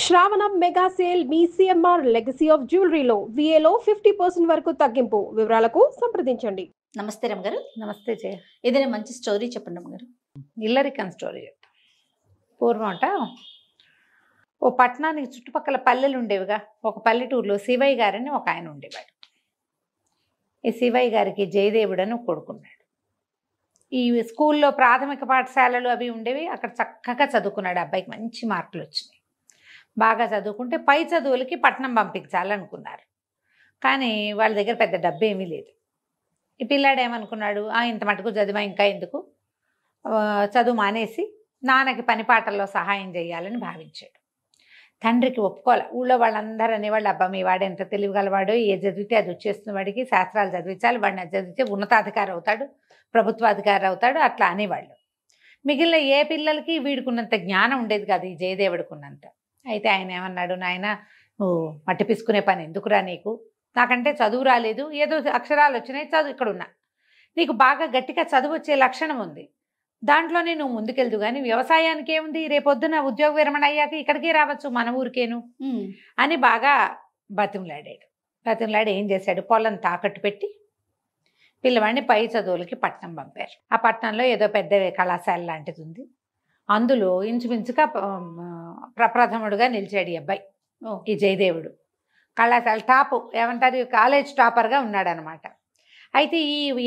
శ్రావణ mega sale మీ CMR legacy of జ్యువెలరీలో విఏలో 50% వరకు తగ్గింపు. వివరాలకు సంప్రదించండి. నమస్తే రమ్మగారు. నమస్తే జయ. ఏదైనా మంచి స్టోరీ చెప్పండి రమ్మగారు. ఇల్లరికన్ స్టోరీ చెప్తా. పూర్వం ఓ పట్టణానికి చుట్టుపక్కల పల్లెలు ఉండేవిగా. ఒక పల్లెటూరులో శివయ్య గారని ఒక ఆయన ఉండేవాడు. ఈ శివయ్య గారికి జయదేవుడు అని కొడుకున్నాడు. ఈ స్కూల్లో ప్రాథమిక పాఠశాలలు అవి ఉండేవి. అక్కడ చక్కగా చదువుకున్నాడు. అబ్బాయికి మంచి మార్కులు వచ్చినాయి. బాగా చదువుకుంటే పై చదువులకి పట్నం పంపించాలనుకున్నారు. కానీ వాళ్ళ దగ్గర పెద్ద డబ్బు ఏమీ లేదు. ఈ పిల్లాడు ఏమనుకున్నాడు, ఇంత మటుకు చదివా ఇంకా ఎందుకు, చదువు మానేసి నాన్నకి పని పాటల్లో సహాయం చేయాలని భావించాడు. తండ్రికి ఒప్పుకోలే. ఊళ్ళో వాళ్ళందరూ అనేవాళ్ళు, అబ్బా మీ వాడు ఎంత తెలివిగలవాడు, ఏ చదివితే అది వచ్చేస్తున్న వాడికి, శాస్త్రాలు చదివించాలి, వాడిని అది చదివితే ఉన్నతాధికారి అవుతాడు, ప్రభుత్వాధికారి అవుతాడు, అట్లా అనేవాళ్ళు. మిగిలిన ఏ పిల్లలకి వీడికున్నంత జ్ఞానం ఉండేది కాదు, ఈ జయదేవుడికి ఉన్నంత. అయితే ఆయన ఏమన్నాడు, నాయన నువ్వు మట్టి పిసుకునే పని ఎందుకురా నీకు, నాకంటే చదువు రాలేదు, ఏదో అక్షరాలు వచ్చినాయి, చదువు ఇక్కడ ఉన్నా, నీకు బాగా గట్టిగా చదువు వచ్చే లక్షణం ఉంది, దాంట్లోనే నువ్వు ముందుకెళ్దు, కానీ వ్యవసాయానికి ఏముంది, రేపొద్దున ఉద్యోగ విరమణ అయ్యాక ఇక్కడికే రావచ్చు మన ఊరికేను అని బాగా బతిమలాడాడు. బతిమలాడి ఏం చేశాడు, పొలం తాకట్టు పెట్టి పిల్లవాడిని పై చదువులకి పట్నం పంపారు. ఆ పట్టణంలో ఏదో పెద్ద కళాశాల లాంటిది ఉంది. అందులో ఇంచుమించుగా ప్రప్రథముడుగా నిలిచాడు ఈ అబ్బాయి, ఈ జయదేవుడు. కళాశాల టాప్ ఏమంటారు, కాలేజ్ టాపర్గా ఉన్నాడనమాట. అయితే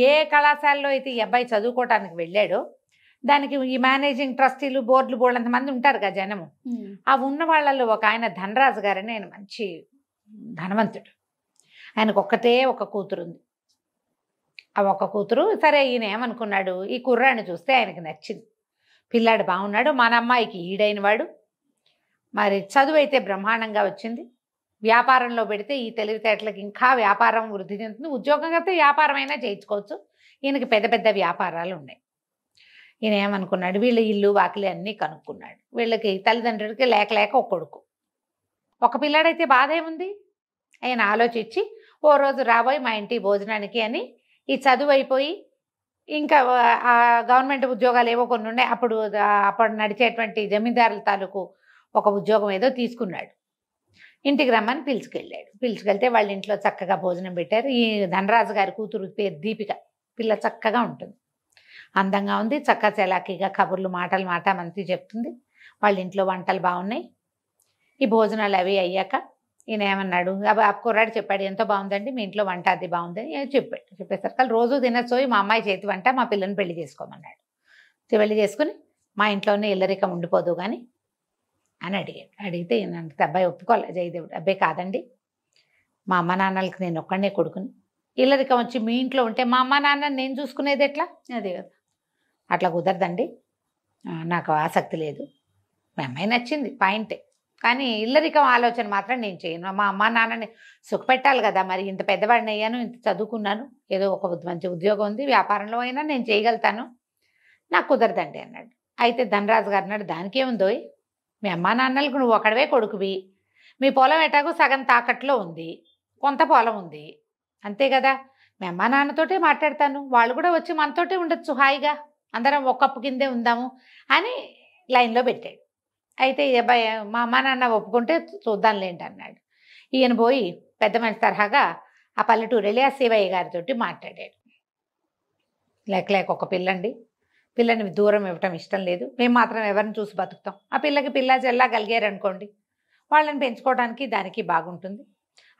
ఏ కళాశాలలో అయితే ఈ అబ్బాయి చదువుకోవటానికి వెళ్ళాడో దానికి ఈ మేనేజింగ్ ట్రస్టీలు బోర్డులు బోర్డంతమంది ఉంటారు కదా జనము. ఆ ఉన్న వాళ్ళల్లో ఒక ఆయన ధనరాజు గారని, ఆయన మంచి ధనవంతుడు. ఆయనకు ఒక్కటే ఒక కూతురు ఉంది. ఆ ఒక్క కూతురు. సరే ఈయన ఏమనుకున్నాడు, ఈ కుర్రాడిని చూస్తే ఆయనకి నచ్చింది, పిల్లాడు బాగున్నాడు, మన అమ్మాయికి ఈడైన వాడు, మరి చదువు అయితే బ్రహ్మాండంగా వచ్చింది, వ్యాపారంలో పెడితే ఈ తెలివితేటలకు ఇంకా వ్యాపారం వృద్ధి చెందుతుంది, ఉద్యోగం అయితే వ్యాపారం అయినా చేయించుకోవచ్చు, ఈయనకి పెద్ద పెద్ద వ్యాపారాలు ఉన్నాయి. ఈయన ఏమనుకున్నాడు, వీళ్ళ ఇల్లు వాకిలి అన్నీ కనుక్కున్నాడు. వీళ్ళకి తల్లిదండ్రులకి లేక లేక ఒక కొడుకు, ఒక పిల్లాడైతే బాధ ఏముంది. ఆయన ఆలోచించి ఓ రోజు రాబోయి మా ఇంటి భోజనానికి అని ఈ చదువు అయిపోయి ఇంకా ఆ గవర్నమెంట్ ఉద్యోగాలు ఏవో కొన్ని ఉన్నాయి, అప్పుడు నడిచేటువంటి జమీందారుల తాలూకు ఒక ఉద్యోగం ఏదో తీసుకున్నాడు. ఇంటికి రమ్మని పిలుచుకెళ్ళాడు. పిలుచుకెళ్తే వాళ్ళ ఇంట్లో చక్కగా భోజనం పెట్టారు. ఈ ధనరాజు గారి కూతురు పేరు దీపిక. పిల్ల చక్కగా ఉంటుంది, అందంగా ఉంది, చక్కగా చలాకీగా కబుర్లు మాటలు మంచి చెప్తుంది. వాళ్ళ ఇంట్లో వంటలు బాగున్నాయి. ఈ భోజనాలు అవి అయ్యాక ఈయన ఏమన్నాడు, కుర్రాడు చెప్పాడు, ఎంతో బాగుందండి మీ ఇంట్లో వంట అది బాగుందని చెప్పాడు. చెప్పేసరికి రోజు తినచ్చోయి మా అమ్మాయి చేతి వంట, మా పిల్లని పెళ్లి చేసుకోమన్నాడు. పెళ్లి చేసుకుని మా ఇంట్లోనే ఇల్లరికం ఉండిపోదు కానీ అని అడిగాడు. అడిగితే ఈయనంటే అబ్బాయి ఒప్పుకోలే జయదేవుడు. అబ్బాయి కాదండి, మా అమ్మ నాన్నలకి నేను ఒక్కడనే కొడుకుని, ఇల్లరికం వచ్చి మీ ఇంట్లో ఉంటే మా అమ్మ నాన్నని నేను చూసుకునేది ఎట్లా, అదే కదా, అట్లా కుదరదండి, నాకు ఆసక్తి లేదు, మా అమ్మాయి నచ్చింది పాయింటే, కానీ ఇల్లరికం ఆలోచన మాత్రం నేను చేయను, మా అమ్మ నాన్నని సుఖపెట్టాలి కదా, మరి ఇంత పెద్దవాడిని అయ్యాను, ఇంత చదువుకున్నాను, ఏదో ఒక మంచి ఉద్యోగం ఉంది, వ్యాపారంలో అయినా నేను చేయగలుగుతాను, నాకు కుదరదండి అన్నాడు. అయితే ధనరాజు గారు అన్నాడు, దానికేముందో, మీ అమ్మా నాన్నలకు నువ్వు ఒకడవే కొడుకువి, మీ పొలం ఎటాగో సగం తాకట్లో ఉంది, కొంత పొలం ఉంది, అంతే కదా, మీ అమ్మా నాన్నతోటే మాట్లాడతాను, వాళ్ళు కూడా వచ్చి మనతోటే ఉండొచ్చు, హాయిగా అందరం ఒక కప్పు కిందే ఉందాము అని లైన్లో పెట్టాడు. అయితే అబ్బాయి మా అమ్మా నాన్న ఒప్పుకుంటే చూద్దాంలేంటి అన్నాడు. ఈయన పోయి పెద్ద మనిషి తరహాగా ఆ పల్లెటూరు వెళ్ళి ఆ శివయ్య గారితో మాట్లాడాడు. లేక ఒక పిల్లని దూరం ఇవ్వటం ఇష్టం లేదు, మేము మాత్రం ఎవరిని చూసి బతుకుతాం, ఆ పిల్లకి పిల్ల చెల్లా కలిగారనుకోండి, వాళ్ళని పెంచుకోవడానికి దానికి బాగుంటుంది,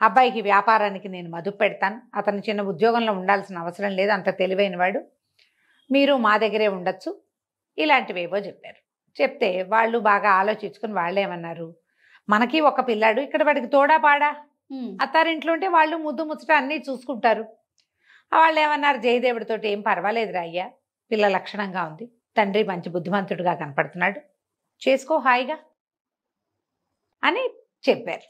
అబ్బాయికి వ్యాపారానికి నేను మదుపు పెడతాను, అతను చిన్న ఉద్యోగంలో ఉండాల్సిన అవసరం లేదు, అంత తెలివైన వాడు, మీరు మా దగ్గరే ఉండొచ్చు, ఇలాంటివేవో చెప్పారు. చెప్తే వాళ్ళు బాగా ఆలోచించుకుని వాళ్ళు ఏమన్నారు, మనకి ఒక పిల్లాడు ఇక్కడ వాడికి తోడా పాడా, అత్తారింట్లో ఉంటే వాళ్ళు ముద్దు ముచ్చట అన్నీ చూసుకుంటారు. వాళ్ళు ఏమన్నారు, జయదేవుడితో ఏం పర్వాలేదురా అయ్యా, పిల్ల లక్షణంగా ఉంది, తండ్రి మంచి బుద్ధిమంతుడిగా కనపడుతున్నాడు, చేసుకో హాయిగా అని చెప్పారు.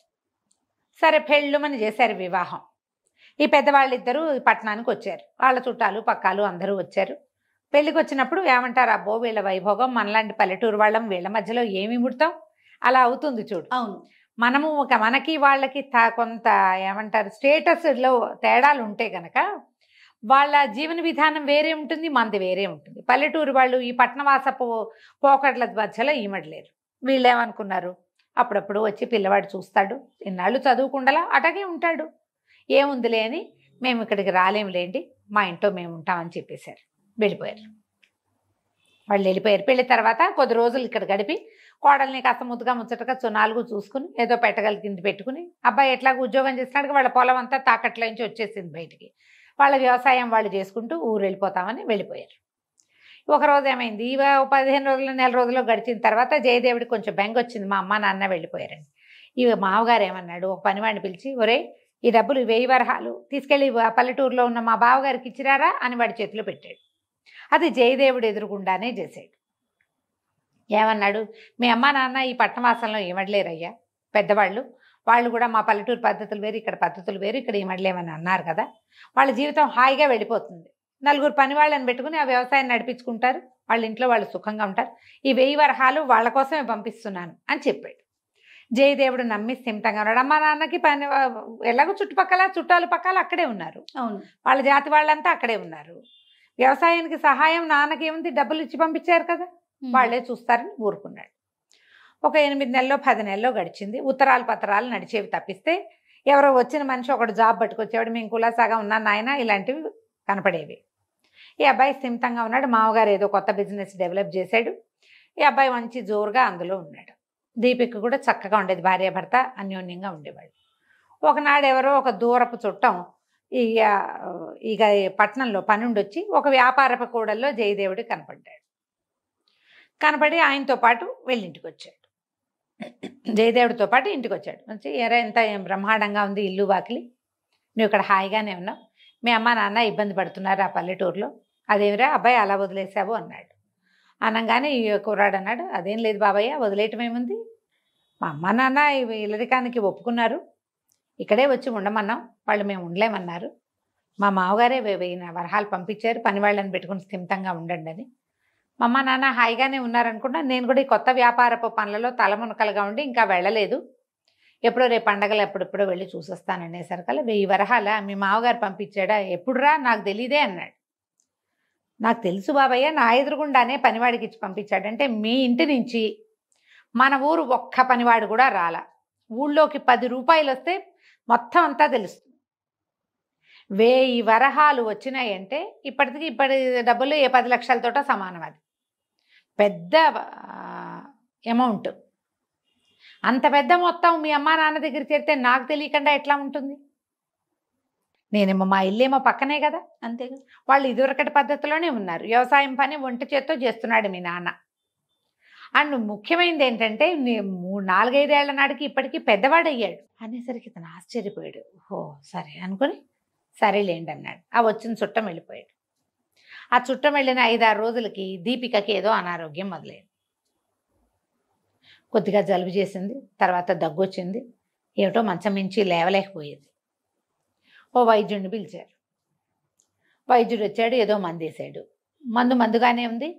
సరే పెళ్ళుమని చేశారు వివాహం. ఈ పెద్దవాళ్ళిద్దరూ పట్టణానికి వచ్చారు, వాళ్ళ చుట్టాలు పక్కాలు అందరూ వచ్చారు. పెళ్ళికి వచ్చినప్పుడు ఏమంటారు, అబ్బో వీళ్ళ వైభోగం, మనలాంటి పల్లెటూరు వాళ్ళం వీళ్ళ మధ్యలో ఏమి ముడతాం, అలా అవుతుంది చూడు. అవును, మనము మనకి వాళ్ళకి కొంత ఏమంటారు స్టేటస్లో తేడాలు ఉంటే గనక వాళ్ళ జీవన విధానం వేరే ఉంటుంది, మనది వేరే ఉంటుంది. పల్లెటూరు వాళ్ళు ఈ పట్టణవాసపు పోకట్ల మధ్యలో ఈమడలేరు. వీళ్ళు ఏమనుకున్నారు, అప్పుడప్పుడు వచ్చి పిల్లవాడు చూస్తాడు, ఇన్నాళ్ళు చదువుకుండలా అటగే ఉంటాడు, ఏముందిలే అని మేము ఇక్కడికి రాలేములేండి, మా ఇంట్లో మేము ఉంటామని చెప్పేశారు. వెళ్ళిపోయారు. వాళ్ళు వెళ్ళిపోయారు. పెళ్లి తర్వాత కొద్ది రోజులు ఇక్కడ గడిపి కోడల్ని కాస్త ముద్దుగా ముచ్చటగా నాలుగు చూసుకుని ఏదో పెట్టగలిగింది పెట్టుకుని, అబ్బాయి ఎట్లాగో ఉద్యోగం చేసినాడు, వాళ్ళ పొలం అంతా తాకట్లో నుంచి వచ్చేసింది బయటికి, వాళ్ళ వ్యవసాయం వాళ్ళు చేసుకుంటూ ఊరు వెళ్ళిపోతామని వెళ్ళిపోయారు. ఒకరోజు ఏమైంది, 15 రోజులు నెల రోజులు గడిచిన తర్వాత జయదేవుడికి కొంచెం బెంగ వచ్చింది, మా అమ్మ నాన్న వెళ్ళిపోయారని. మావగారు ఏమన్నాడు, ఒక పనివాడిని పిలిచి, ఒరే ఈ డబ్బులు 1000 వరహాలు తీసుకెళ్ళి పల్లెటూరులో ఉన్న మా బావగారికి ఇచ్చిరారా అని వాడి చేతిలో పెట్టాడు. అది జయదేవుడు ఎదురుగుండానే చేశాడు. ఏమన్నాడు, మీ అమ్మ నాన్న ఈ పట్టణవాసంలో ఏమడలేరయ్యా, పెద్దవాళ్ళు, వాళ్ళు కూడా మా పల్లెటూరు పద్ధతులు వేరు, ఇక్కడ పద్ధతులు వేరు, ఇక్కడ ఏమడలేమని అన్నారు కదా, వాళ్ళ జీవితం హాయిగా వెళ్ళిపోతుంది, 4 పని వాళ్ళని పెట్టుకుని ఆ వ్యవసాయం నడిపించుకుంటారు, వాళ్ళ ఇంట్లో వాళ్ళు సుఖంగా ఉంటారు, ఈ 1000 వరహాలు వాళ్ళ కోసమే పంపిస్తున్నాను అని చెప్పాడు. జయదేవుడు నమ్మి స్థిమితంగా ఉన్నాడు. అమ్మ నాన్నకి పని ఎలాగో చుట్టుపక్కల చుట్టాలు పక్కల అక్కడే ఉన్నారు, అవును, వాళ్ళ జాతి వాళ్ళంతా అక్కడే ఉన్నారు, వ్యవసాయానికి సహాయం నాన్నకి ఏముంది, డబ్బులు ఇచ్చి పంపించారు కదా, వాళ్ళే చూస్తారని ఊరుకున్నాడు. ఒక 8 నెలలో 10 నెలలో గడిచింది. ఉత్తరాలు పత్రాలు నడిచేవి తప్పిస్తే ఎవరో వచ్చిన మనిషి ఒకడు జాబ్ పట్టుకొచ్చేవాడు, మేము కులాసాగా ఉన్నాను నాయన, ఇలాంటివి కనపడేవి. ఈ అబ్బాయి స్థిమితంగా ఉన్నాడు. మామగారు ఏదో కొత్త బిజినెస్ డెవలప్ చేశాడు. ఈ అబ్బాయి మంచి జోరుగా అందులో ఉన్నాడు. దీపిక కూడా చక్కగా ఉండేది, భార్యాభర్త అన్యోన్యంగా ఉండేవాళ్ళు. ఒకనాడు ఎవరో ఒక దూరపు చుట్టం ఇక పట్టణంలో పనుండి వచ్చి ఒక వ్యాపారపు కూడల్లో జయదేవుడు కనపడ్డాడు. కనపడి ఆయనతో పాటు వెళ్ళింటికి వచ్చాడు. జయదేవుడితో పాటు ఇంటికి వచ్చాడు. వచ్చి ఎరా ఎంత బ్రహ్మాండంగా ఉంది ఇల్లు వాకిలి, నువ్వు ఇక్కడ హాయిగానే ఉన్నావు, మీ అమ్మ నాన్న ఇబ్బంది పడుతున్నారు ఆ పల్లెటూరులో, అదేమిరా అబ్బాయి అలా వదిలేసావు అన్నాడు. అనగానే ఈ కుర్రాడు అన్నాడు, అదేం లేదు బాబయ్య, వదిలేయటం ఏముంది, మా అమ్మ నాన్న ఇల్లరికానికి ఒప్పుకున్నారు, ఇక్కడే వచ్చి ఉండమన్నాం, వాళ్ళు మేము ఉండలేమన్నారు, మా మామగారే 1000 వరహాలు పంపించారు, పని వాళ్ళని పెట్టుకుని స్థిమితంగా ఉండండి అని. మా అమ్మ నాన్న హాయిగానే ఉన్నారనుకున్నా, నేను కూడా ఈ కొత్త వ్యాపారపు పనులలో తలమునకలుగా ఉండి ఇంకా వెళ్ళలేదు, ఎప్పుడో రేపు పండగలు ఎప్పుడెప్పుడో వెళ్ళి చూసొస్తాననేసరికల్లా 1000 వరహాల మీ మామగారు పంపించాడా, ఎప్పుడురా నాకు తెలీదే అన్నాడు. నాకు తెలుసు బాబయ్య, నా ఎదురుగుండానే పనివాడికి ఇచ్చి పంపించాడంటే మీ ఇంటి నుంచి మన ఊరు ఒక్క పనివాడు కూడా రాలా, ఊళ్ళోకి 10 రూపాయలు వస్తే మొత్తం అంతా తెలుస్తుంది, 1000 వరహాలు వచ్చినాయంటే ఇప్పటి డబ్బులు 10 లక్షలతోట సమానం, అది పెద్ద అమౌంట్. అంత పెద్ద మొత్తం మీ అమ్మా నాన్న దగ్గర చేరితే నాకు తెలియకుండా ఎట్లా ఉంటుంది, నేనేమో మా ఇల్లేమో పక్కనే కదా, అంతేగా, వాళ్ళు ఇదివరకటి పద్ధతిలోనే ఉన్నారు, వ్యవసాయం పని ఒంటి చేత్తో చేస్తున్నాడు మీ నాన్న. అండ్ ముఖ్యమైనది ఏంటంటే 4-5 ఏళ్ల నాటికి ఇప్పటికీ పెద్దవాడయ్యాడు అనేసరికి ఇతను ఆశ్చర్యపోయాడు. ఓహో సరే అనుకుని సరేలేండి అన్నాడు. ఆ వచ్చిన చుట్టం వెళ్ళిపోయాడు. ఆ చుట్టం వెళ్ళిన 5-6 రోజులకి దీపికకి ఏదో అనారోగ్యం మొదలైంది. కొద్దిగా జలుబు చేసింది, తర్వాత దగ్గు వచ్చింది, ఏమిటో మంచం మించి లేవలేకపోయేది. ఓ వైద్యుడిని పిలిచారు. వైద్యుడు వచ్చాడు, ఏదో మందు వేసాడు. మందుగానే ఉంది,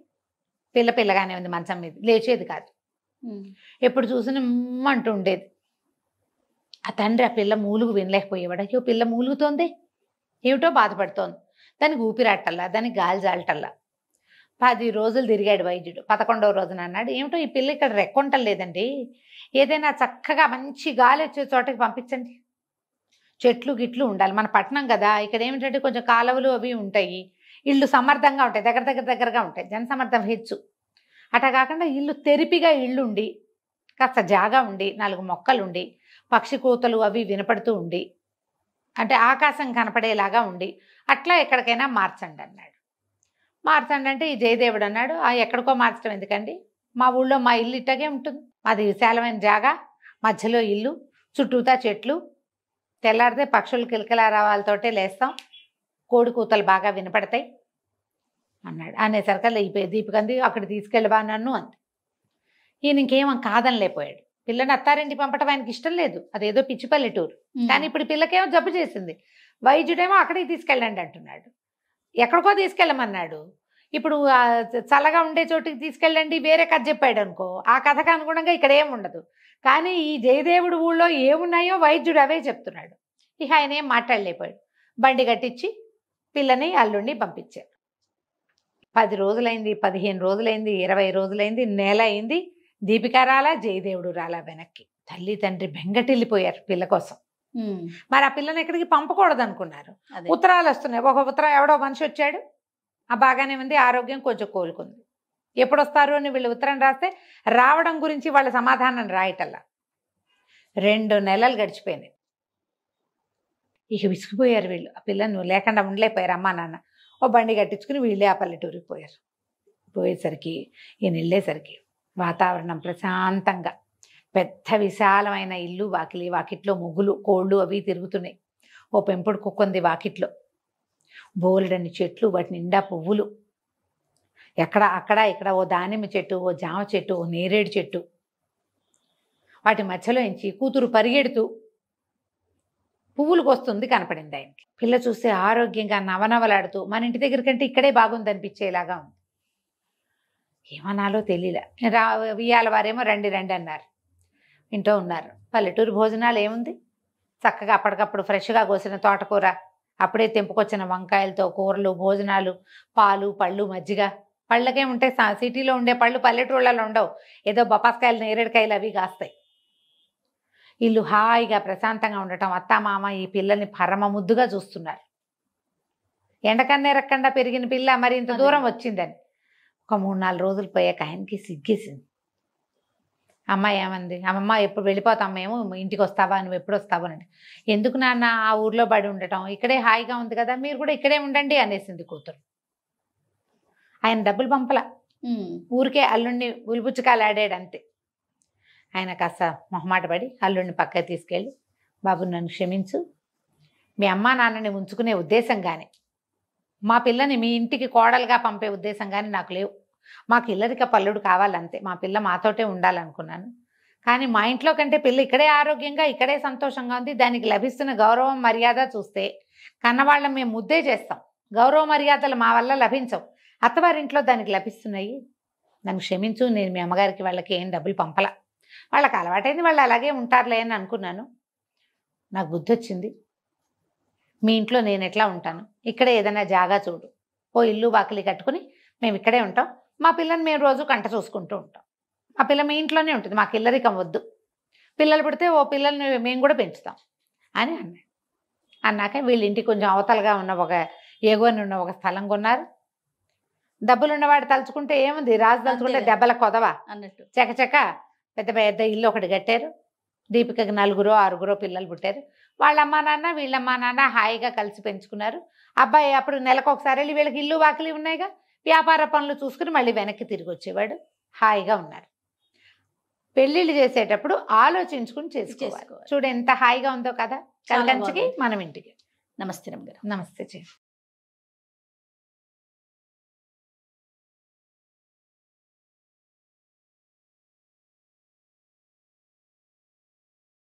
పిల్లగానే ఉంది, మంచం మీద లేచేది కాదు, ఎప్పుడు చూసినా అంటూ ఉండేది. ఆ తండ్రి ఆ పిల్ల మూలుగు వినలేకపోయేవాడు. అయ్యో పిల్ల మూలుగుతోంది, ఏమిటో బాధపడుతోంది, దానికి ఊపిరాటల్లా, దానికి గాలి జాలటల్లా. 10 రోజులు తిరిగాడు వైద్యుడు. 11వ రోజున అన్నాడు, ఏమిటో ఈ పిల్ల ఇక్కడ రెక్కొంటలేదండి, ఏదైనా చక్కగా మంచి గాలి వచ్చే చోటకి పంపించండి, చెట్లు గిట్లు ఉండాలి, మన పట్టణం కదా, ఇక్కడ ఏమిటంటే కొంచెం కాలువలు అవి ఉంటాయి, ఇళ్ళు సమర్థంగా ఉంటాయి, దగ్గరగా ఉంటాయి, జనసమర్థం హెచ్చు. అటా కాకుండా ఇల్లు తెరిపిగా ఇళ్ళుండి, కాస్త జాగా ఉండి, 4 మొక్కలుండి, పక్షి కూతలు అవి వినపడుతూ ఉండి, అంటే ఆకాశం కనపడేలాగా ఉండి, అట్లా ఎక్కడికైనా మార్చండి అన్నాడు. మార్చండి అంటే ఈ జయదేవుడు అన్నాడు, ఎక్కడికో మార్చడం ఎందుకండి, మా ఊళ్ళో మా ఇల్లు ఇట్టగే ఉంటుంది, మాది విశాలమైన జాగా, మధ్యలో ఇల్లు, చుట్టూతా చెట్లు, తెల్లారితే పక్షులు కిలకిలారావాలతోటే లేస్తాం, కోడి కూతలు బాగా వినపడతాయి అన్నాడు. అనేసరికల్లా అయిపోయి దీపికంది అక్కడ తీసుకెళ్ళవా నన్ను అంది. ఈయన ఇంకేం కాదని లేకపోయాడు. పిల్లని అత్తారింటి పంపటం ఆయనకి ఇష్టం లేదు, అదేదో పిచ్చి పల్లెటూరు. కానీ ఇప్పుడు పిల్లకేమో జబ్బు చేసింది, వైద్యుడేమో అక్కడికి తీసుకెళ్ళండి అంటున్నాడు, ఎక్కడికో తీసుకెళ్ళమన్నాడు. ఇప్పుడు చల్లగా ఉండే చోటుకి తీసుకెళ్ళండి వేరే కథ చెప్పాడు అనుకో, ఆ కథకు అనుగుణంగా ఇక్కడ ఏం ఉండదు. కానీ ఈ జయదేవుడు ఊళ్ళో ఏమున్నాయో వైద్యుడు అవే చెప్తున్నాడు. ఇక ఆయన ఏం మాట్లాడలేకపోయాడు. బండి కట్టించి పిల్లని అల్లుండి పంపించారు. 10 రోజులైంది, 15 రోజులైంది, 20 రోజులైంది, నెల అయింది, దీపిక రాలా, జయదేవుడు రాలా వెనక్కి. తల్లి తండ్రి బెంగటిల్లిపోయారు పిల్ల కోసం. మరి ఆ పిల్లని ఎక్కడికి పంపకూడదు అనుకున్నారు. అదే. ఉత్తరాలు వస్తున్నాయి. ఒక ఉత్తరం ఎవడో మనిషి వచ్చాడు, ఆ బాగానే ఉంది, ఆరోగ్యం కొంచెం కోలుకుంది. ఎప్పుడు వస్తారు అని వీళ్ళు ఉత్తరం రాస్తే రావడం గురించి వాళ్ళ సమాధానం రాయటల్లా. 2 నెలలు గడిచిపోయినాయి. ఇక విసిగిపోయారు వీళ్ళు. ఆ పిల్లని లేకుండా ఉండలేకపోయారు అమ్మా నాన్న. ఓ బండి కట్టించుకుని వీళ్ళే ఆ పల్లెటూరికి పోయారు. పోయేసరికి ఈయన వెళ్ళేసరికి వాతావరణం ప్రశాంతంగా, పెద్ద విశాలమైన ఇల్లు, వాకిలి, వాకిట్లో ముగ్గులు, కోళ్ళు అవి తిరుగుతున్నాయి. ఓ పెంపుడు కుక్కుంది వాకిట్లో. బోలెడన్ని చెట్లు, వాటి నిండా పువ్వులు. ఎక్కడ అక్కడ ఇక్కడ ఓ దానిమ్మ చెట్టు, ఓ జామ చెట్టు, ఓ నేరేడు చెట్టు. వాటి మధ్యలో నుంచి కూతురు పరిగెడుతూ పువ్వులు కోస్తుంది కనపడింది ఆయనకి. పిల్ల చూస్తే ఆరోగ్యంగా నవనవలాడుతూ మన ఇంటి దగ్గర కంటే ఇక్కడే బాగుంది అనిపించేలాగా ఉంది. ఏమనాలో తెలియలే. వియ్యాల వారేమో రండి రండి అన్నారు. ఇంట్లో ఉన్నారు. పల్లెటూరు భోజనాలు ఏముంది, చక్కగా అప్పటికప్పుడు ఫ్రెష్గా కోసిన తోటకూర, అప్పుడే తెంపుకొచ్చిన వంకాయలతో కూరలు, భోజనాలు, పాలు, పళ్ళు, మజ్జిగ. పళ్ళకేముంటాయి, సిటీలో ఉండే పళ్ళు పల్లెటూళ్ళలో ఉండవు. ఏదో బొప్పాసకాయలు, నేరేడుకాయలు అవి కాస్తాయి. ఇల్లు హాయిగా ప్రశాంతంగా ఉండటం, అత్తామామ ఈ పిల్లల్ని పరమ ముద్దుగా చూస్తున్నారు. ఎండకన్నేరక్కుండా పెరిగిన పిల్ల మరి ఇంత దూరం వచ్చిందని. ఒక 3-4 రోజులు పోయాక ఆయనకి సిగ్గేసింది. అమ్మ ఏమంది, అమ్మమ్మ ఎప్పుడు వెళ్ళిపోతాం మేము, ఇంటికి వస్తావా, నువ్వు ఎప్పుడు వస్తావు అని. ఎందుకు నాన్న ఆ ఊర్లో పడి ఉండటం, ఇక్కడే హాయిగా ఉంది కదా, మీరు కూడా ఇక్కడే ఉండండి అనేసింది కూతురు. ఆయన డబ్బులు పంపల, ఊరికే అల్లుడిని ఉలిపుచ్చుకాలు ఆడాడు అంతే. ఆయన కాస్త మొహమాట పడి అల్లుడిని పక్కకి తీసుకెళ్ళి, బాబు నన్ను క్షమించు, మీ అమ్మా నాన్నని ఉంచుకునే ఉద్దేశం కానీ, మా పిల్లని మీ ఇంటికి కోడలుగా పంపే ఉద్దేశం కానీ నాకు లేవు. మాకు ఇల్లరిక పల్లుడు కావాలంతే. మా పిల్ల మాతోటే ఉండాలనుకున్నాను. కానీ మా ఇంట్లో కంటే పిల్ల ఇక్కడే ఆరోగ్యంగా, ఇక్కడే సంతోషంగా ఉంది. దానికి లభిస్తున్న గౌరవం మర్యాద చూస్తే కన్నవాళ్ళం మేము ముద్దే చేస్తాం. గౌరవ మర్యాదలు మా వల్ల లభించవు, అత్తవారింట్లో దానికి లభిస్తున్నాయి. నన్ను క్షమించు, నేను మీ అమ్మగారికి వాళ్ళకి ఏం డబ్బులు పంపల, వాళ్ళకి అలవాటైంది, వాళ్ళు అలాగే ఉంటారులే అని అనుకున్నాను. నాకు బుద్ధి వచ్చింది. మీ ఇంట్లో నేను ఎట్లా ఉంటాను, ఇక్కడే ఏదైనా జాగా చూడు, ఓ ఇల్లు వాకిలి కట్టుకుని మేము ఇక్కడే ఉంటాం. మా పిల్లని మేము రోజు కంట చూసుకుంటూ ఉంటాం. మా పిల్ల మీ ఇంట్లోనే ఉంటుంది, మాకు ఇల్లరికం వద్దు. పిల్లలు పుడితే ఓ పిల్లల్ని మేము కూడా పెంచుతాం అని అన్నాడు. అన్నాక వీళ్ళ ఇంటికి కొంచెం అవతలగా ఉన్న ఒక ఎగువని ఉన్న ఒక స్థలం కొన్నారు. డబ్బులు ఉన్నవాడు తలుచుకుంటే ఏముంది, రాజు తలుచుకుంటే దెబ్బల కొదవా అన్నట్టు చకచక పెద్ద పెద్ద ఇల్లు ఒకటి కట్టారు. దీపికకి 4-6 పిల్లలు పుట్టారు. వాళ్ళ అమ్మా నాన్న వీళ్ళమ్మా నాన్న హాయిగా కలిసి పెంచుకున్నారు. అబ్బాయి అప్పుడు నెలకొకసారి వెళ్ళి వీళ్ళకి ఇల్లు వాకిలి ఉన్నాయిగా, వ్యాపార పనులు చూసుకుని మళ్ళీ వెనక్కి తిరిగి వచ్చేవాడు. హాయిగా ఉన్నారు. పెళ్ళిళ్ళు చేసేటప్పుడు ఆలోచించుకుని చేసుకోవాలి. చూడు ఎంత హాయిగా ఉందో కదా, కలికంచికి మనం ఇంటికి. నమస్తే రమ్మ గారు. నమస్తే.